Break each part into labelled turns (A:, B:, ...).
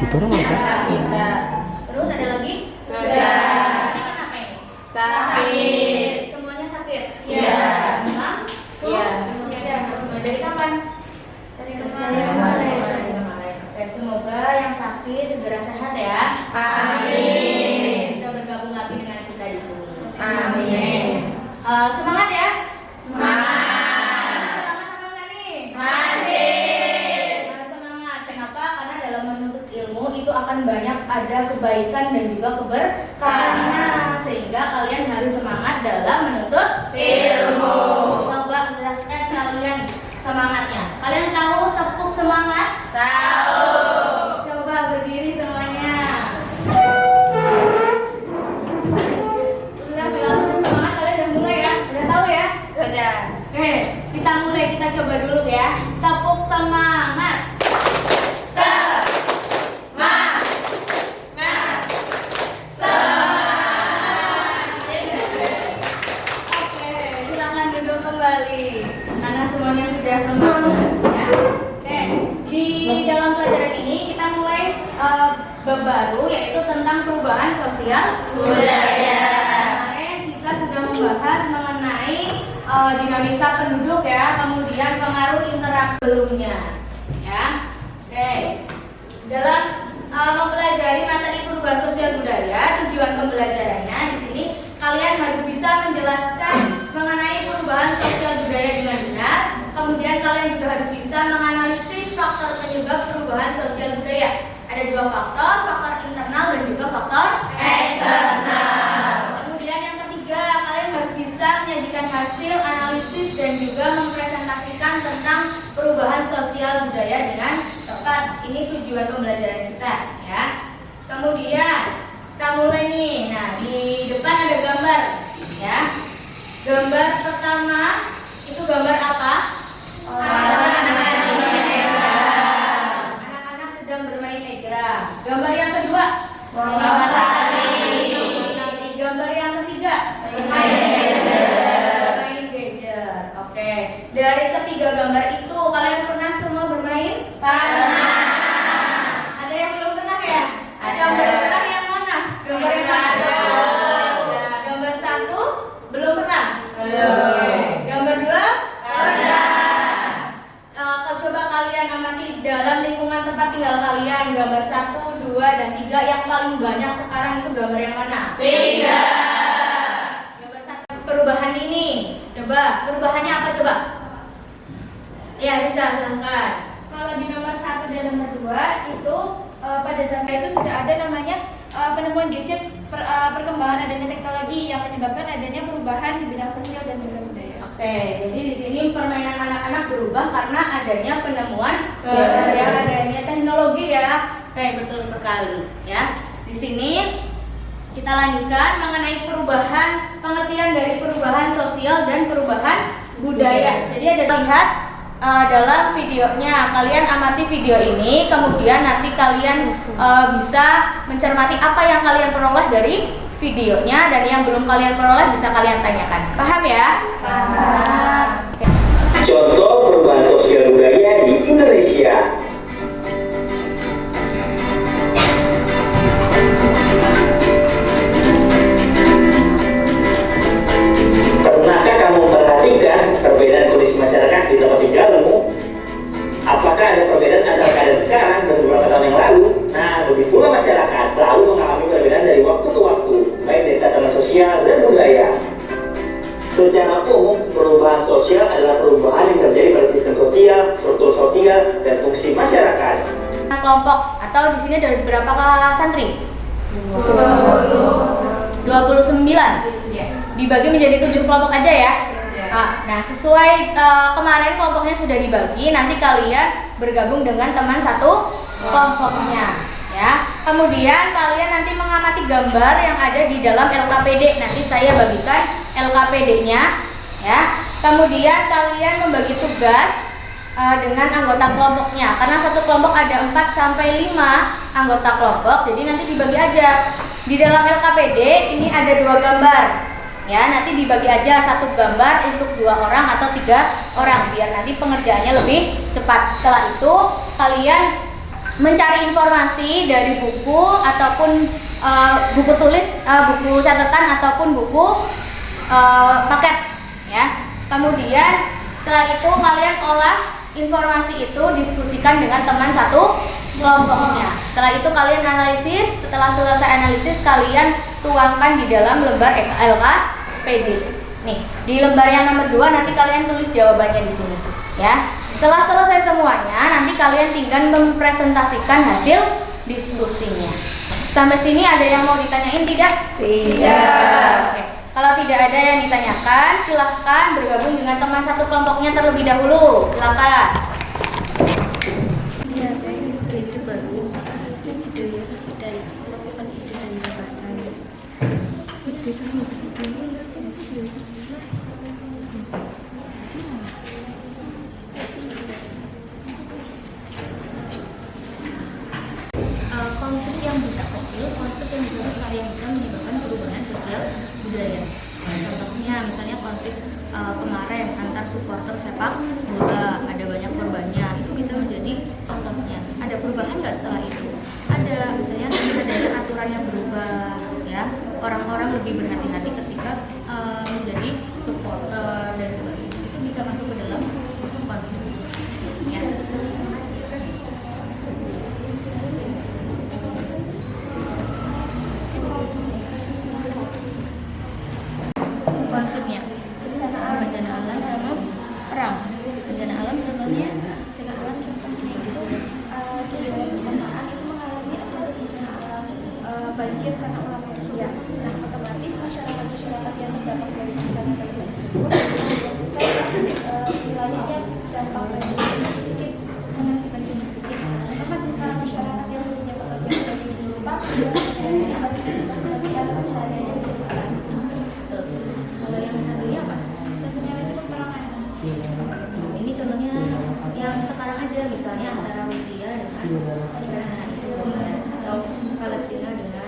A: Gitu orang apa?
B: Kita.
C: Terus ada lagi?
B: Sudah.
C: Ini kenapa ini?
B: Sakit.
C: Semuanya sakit?
B: Iya.
C: Demam?
B: Iya.
C: Iya. Dari kapan? Dari kemarin. Oke, semoga yang sakit segera sehat ya.
B: Amin.
C: Bisa bergabung lagi dengan kita di sini.
B: Amin.
C: Semangat ya.
B: Semangat.
C: Semangat apa enggak nih?
B: Masih.
C: Harus semangat. Kenapa? Karena dalam menuntut ilmu itu akan banyak ada kebaikan dan juga keberkahannya, sehingga kalian harus semangat dalam menuntut
B: Ilmu.
C: Coba kita tes kalian semangatnya. Kalian tahu tepuk semangat?
B: Tahu.
C: Coba berdiri semuanya. Sudah berlangsung semangat, kalian udah mulai ya? Udah tahu ya?
B: Sudah.
C: Oke, kita mulai, kita coba dulu ya. Tepuk semangat. Oke, silakan duduk kembali. Karena semuanya sudah semangat ya. Oke, di dalam pelajaran ini kita mulai bab baru, yaitu tentang perubahan sosial
B: Budaya.
C: Kemarin kita sudah membahas mengenai dinamika penduduk ya, kemudian pengaruh interaksi sebelumnya ya. Oke, dalam mempelajari materi perubahan sosial budaya, tujuan pembelajarannya di sini kalian harus bisa menjelaskan mengenai perubahan sosial budaya dengan benar. Kemudian kalian juga harus bisa menganalisis faktor penyebab perubahan sosial budaya. Ada dua faktor, faktor internal dan juga faktor
B: Eksternal.
C: Kemudian yang ketiga, kalian harus bisa menyajikan hasil analisis dan juga mempresentasikan tentang perubahan sosial budaya dengan tepat. Ini tujuan pembelajaran kita ya. Kemudian kita mulai nih. Nah, di depan ada gambar ya. Gambar pertama itu gambar apa? Anak-anak sedang bermain egrang. Gambar yang kedua?
B: Matahari.
C: Gambar yang ketiga?
B: Bermain gadget.
C: Bermain gadget. Oke. Dari ketiga gambar itu kalian pernah semua bermain?
B: Pernah.
C: Ada yang belum pernah ya?
B: Ada.
C: Yang belum pernah yang mana? Gambar yang mana?
B: Ada.
C: Gambar satu belum pernah?
B: Belum.
C: Oke. Gambar dua?
B: Pernah.
C: Coba kalian amati dalam lingkungan tempat tinggal kalian, gambar 1, 2, dan 3 yang paling banyak sekarang itu gambar yang mana?
B: 3.
C: Gambar 1. Perubahan ini, coba perubahannya apa coba? Ya bisa, silakan.
D: Kalau di nomor 1 dan nomor 2 itu pada zaman itu sudah ada namanya penemuan gadget, perkembangan adanya teknologi yang menyebabkan adanya perubahan di bidang sosial dan juga budaya.
C: Oke, jadi di sini permainan anak-anak berubah karena adanya penemuan
B: Gadget.
C: adanya teknologi ya. Oke, betul sekali ya. Di sini kita lanjutkan mengenai perubahan, pengertian dari perubahan sosial dan perubahan budaya. Jadi ada lihat dalam videonya, kalian amati video ini, kemudian nanti kalian bisa mencermati apa yang kalian peroleh dari videonya, dan yang belum kalian peroleh bisa kalian tanyakan. Paham ya?
D: Paham.
E: Contoh perubahan sosial budaya di Indonesia. Pernahkah kamu perhatikan perbedaan kondisi masyarakat di tempat tinggalmu? Apakah ada perbedaan antara keadaan sekarang dan beberapa tahun yang lalu? Nah, begitulah masyarakat selalu mengalami perbedaan dari waktu ke waktu, baik dari tatanan sosial dan budaya. Secara umum, perubahan sosial adalah perubahan yang terjadi pada sistem sosial, struktur sosial, dan fungsi masyarakat.
C: Kelompok atau di sini ada berapa santri? 29. Dibagi menjadi 7 kelompok aja ya. Nah, sesuai kemarin kelompoknya sudah dibagi, nanti kalian bergabung dengan teman satu kelompoknya ya. Kemudian kalian nanti mengamati gambar yang ada di dalam LKPD. Nanti saya bagikan LKPD-nya ya. Kemudian kalian membagi tugas dengan anggota kelompoknya. Karena satu kelompok ada 4 sampai 5 anggota kelompok, jadi nanti dibagi aja. Di dalam LKPD ini ada 2 gambar. Ya, nanti dibagi aja satu gambar untuk 2 orang atau 3 orang biar nanti pengerjaannya lebih cepat. Setelah itu kalian mencari informasi dari buku ataupun buku tulis, buku catatan ataupun buku paket ya. Kemudian setelah itu kalian olah informasi itu, diskusikan dengan teman satu kelompoknya. Setelah itu kalian analisis, setelah selesai analisis kalian tuangkan di dalam lembar LKPD. Nih, di lembar yang nomor 2 nanti kalian tulis jawabannya di sini ya. Setelah selesai semuanya, nanti kalian tinggal mempresentasikan hasil diskusinya. Sampai sini ada yang mau ditanyain tidak?
B: Tidak.
C: Oke. Kalau tidak ada yang ditanyakan, silahkan bergabung dengan teman satu kelompoknya terlebih dahulu. Silahkan.
A: Konflik yang bisa kecil, konflik yang bisa besar yang bisa menyebabkan perubahan sosial budaya. Contohnya misalnya konflik kemarin antar supporter sepak bola, ada banyak korbannya, itu bisa menjadi contohnya. Ada perubahan nggak setelah itu? Ada, misalnya ada aturan yang berubah, ya. Orang-orang lebih berhati-hati ketika menjadi supporter dan sebagainya. Itu bisa masuk ke dalam konflik. Ya. Konfliknya bencana alam sama perang. Bencana alam contohnya
D: sesuai perkotaan itu mengalami bencana alam banjir karena ulah manusia. Nah, otomatis masyarakat yang terdampak dari bencana tersebut wilayah yang dampak banjir sedikit otomatis para masyarakat yang punya pekerjaan sebagai penumpang
A: kalau yang satunya apa?
D: satunya itu peperangan.
A: Ini contohnya yang sekarang aja, misalnya antara Rusia dengan Ukraina itu atau Palestina dengan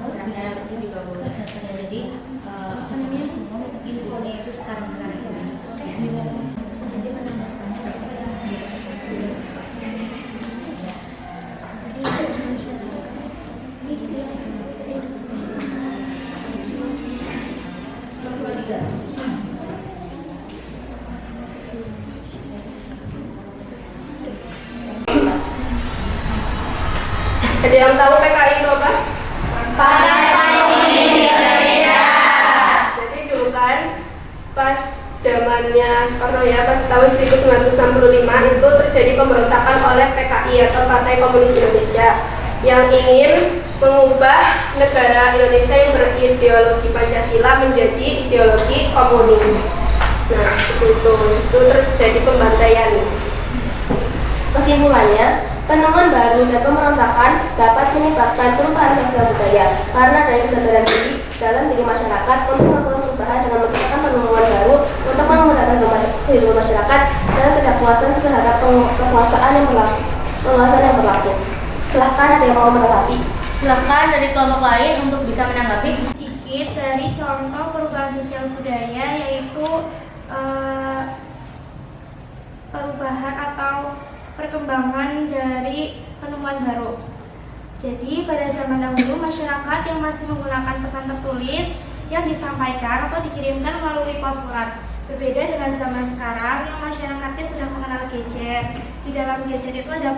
A: Israel itu juga boleh. Jadi apa namanya, semua infonya itu sekarang ini.
B: Ada yang tahu PKI itu apa?
C: Partai Komunis Indonesia.
B: Jadi dulu kan pas zamannya Soekarno ya, pas tahun 1965 itu terjadi pemberontakan oleh PKI atau Partai Komunis Indonesia yang ingin mengubah negara Indonesia yang berideologi Pancasila menjadi ideologi komunis. Nah, seperti itu terjadi pembantaian. Kesimpulannya, penemuan baru dan pemberontakan dapat menyebabkan perubahan sosial budaya karena dari kesadaran diri dalam diri masyarakat untuk melakukan perubahan dengan menciptakan penemuan baru untuk menggunakan kehidupan masyarakat dan ketidakpuasan terhadap kekuasaan yang berlaku. Silahkan ada yang mau menanggapi.
C: Silahkan dari kelompok lain untuk bisa menanggapi.
D: Sedikit dari contoh perubahan sosial budaya yaitu perubahan atau perkembangan dari penemuan baru. Jadi pada zaman dahulu masyarakat yang masih menggunakan pesan tertulis yang disampaikan atau dikirimkan melalui pos surat. Berbeda dengan zaman sekarang yang masyarakatnya sudah mengenal gadget. Di dalam gadget itu ada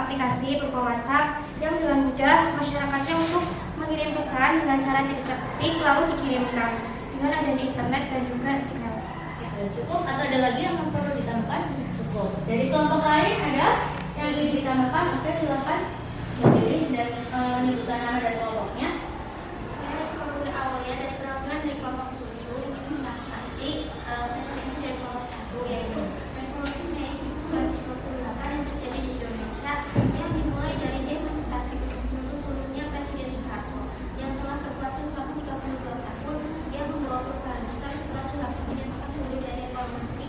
D: aplikasi berupa WhatsApp yang dengan mudah masyarakatnya untuk mengirim pesan dengan cara diketik lalu dikirimkan dengan adanya internet dan juga sinyal.
C: Cukup atau ada lagi yang perlu ditambahkan? Cukup. Dari kelompok lain ada yang ingin ditambahkan? Oke, silakan berdiri dan menyebutkan nama dan kelompoknya.
D: Saya sekolah awalnya dari perwakilan dari kelompok 7 menanggapi referensi dari kelompok 1 yaitu revolusi Mei 1948 yang terjadi di Indonesia yang dimulai dari demonstrasi turunnya Presiden Soeharto yang telah berkuasa selama 32 tahun yang membawa perubahan besar setelah Soeharto menyatakan mundur dari reformasi.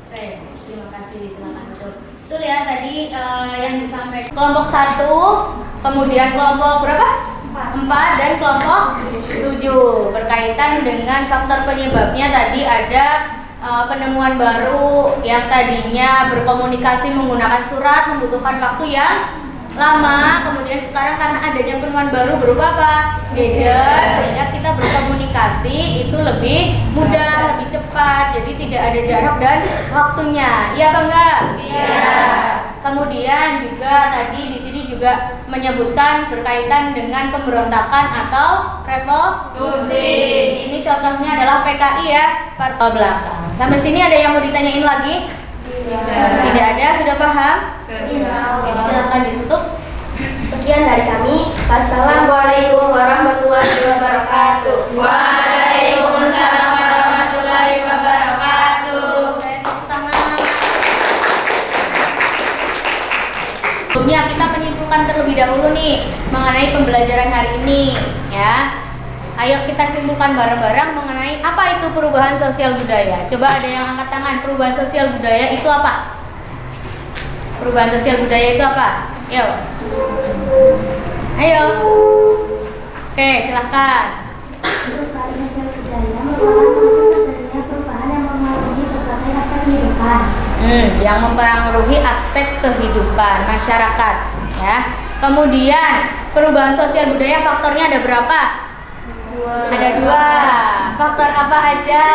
C: Oke, terima kasih. Silakan betul. Betul ya tadi yang disampaikan. Kelompok 1, kemudian kelompok berapa? 4 dan kelompok 7 berkaitan dengan faktor penyebabnya tadi ada penemuan baru yang tadinya berkomunikasi menggunakan surat membutuhkan waktu yang lama, kemudian sekarang karena adanya penemuan baru berupa apa? Gadget, sehingga kita berkomunikasi itu lebih mudah, lebih cepat, jadi tidak ada jarak dan waktunya. Iya apa enggak? Iya. Kemudian juga tadi di sini juga menyebutkan berkaitan dengan pemberontakan atau revolusi. Ini contohnya adalah PKI ya, Partai belakang. Sampai sini ada yang mau ditanyain lagi? Tidak ada, sudah paham? Silakan ditutup.
B: Sekian dari kami. Wassalamualaikum warahmatullahi wabarakatuh.
C: Waalaikumsalam warahmatullahi wabarakatuh. Oke, tepuk tangan. Sebelumnya kita menyimpulkan terlebih dahulu nih mengenai pembelajaran hari ini, ya. Ayo kita simpulkan bareng-bareng mengenai apa itu perubahan sosial budaya. Coba ada yang angkat tangan. Perubahan sosial budaya itu apa? Perubahan sosial budaya itu apa? Ayo. Oke, silahkan.
F: Perubahan sosial budaya merupakan proses terjadinya perubahan yang mempengaruhi berbagai aspek kehidupan.
C: Yang mempengaruhi aspek kehidupan masyarakat, ya. Kemudian perubahan sosial budaya faktornya ada berapa? Ada 2. Faktor apa aja?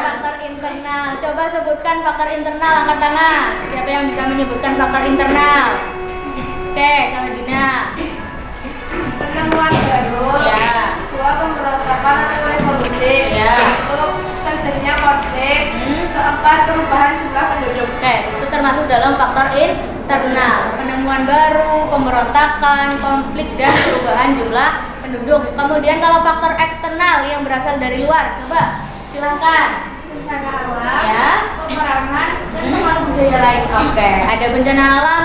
C: Faktor internal. Coba sebutkan faktor internal, angkat tangan. Siapa yang bisa menyebutkan faktor internal? Oke, sama Dina.
B: Penemuan baru.
C: Ya.
B: 2. Pemberontakan atau revolusi.
C: Ya.
B: 1. Terjadinya konflik. 4. Perubahan jumlah penduduk.
C: Oke, itu termasuk dalam faktor internal. Penemuan baru, pemberontakan, konflik, dan perubahan jumlah penduduk. Kemudian kalau faktor eksternal yang berasal dari luar, coba silahkan.
D: Bencana alam,
C: Ya.
D: peperangan, dan pengaruh budaya lain.
C: Oke, ada bencana alam,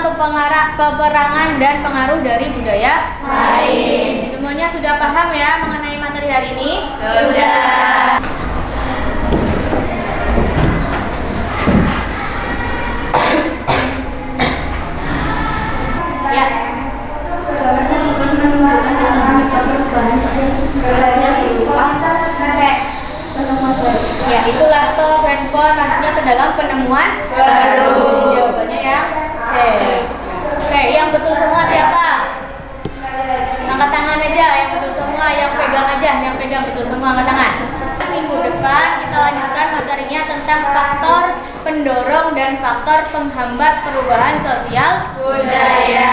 C: peperangan, dan pengaruh dari budaya lain. Semuanya sudah paham ya mengenai materi hari ini? Sudah. Ya.
F: Tersebut menunjukkan dinamika perubahan sosial kehidupan.
C: Ya, itu laptop, handphone masuknya ke dalam penemuan baru. Jadi jawabannya yang C. Oke, yang betul semua siapa? Angkat tangan aja, yang betul semua, yang pegang aja, yang pegang betul semua angkat tangan. Minggu depan kita lanjutkan materinya tentang faktor pendorong dan faktor penghambat perubahan sosial budaya.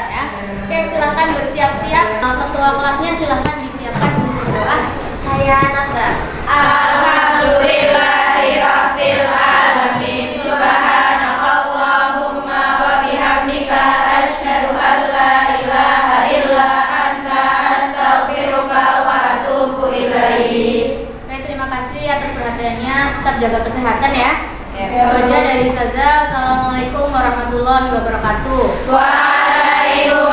C: Ya. Oke, silahkan bersiap-siap. Ketua kelasnya silahkan disiapkan untuk berdoa.
F: Saya Nanda.
C: Alhamdulillahirabbil alamin. Subhanakallahumma wa bihamdika asyhadu an la ilaha illa anta astaghfiruka wa atubu ilaik. Oke, terima kasih atas perhatiannya. Tetap jaga kesehatan ya. Itu aja dari Saza. Assalamualaikum warahmatullahi wabarakatuh. Waalaikumsalam.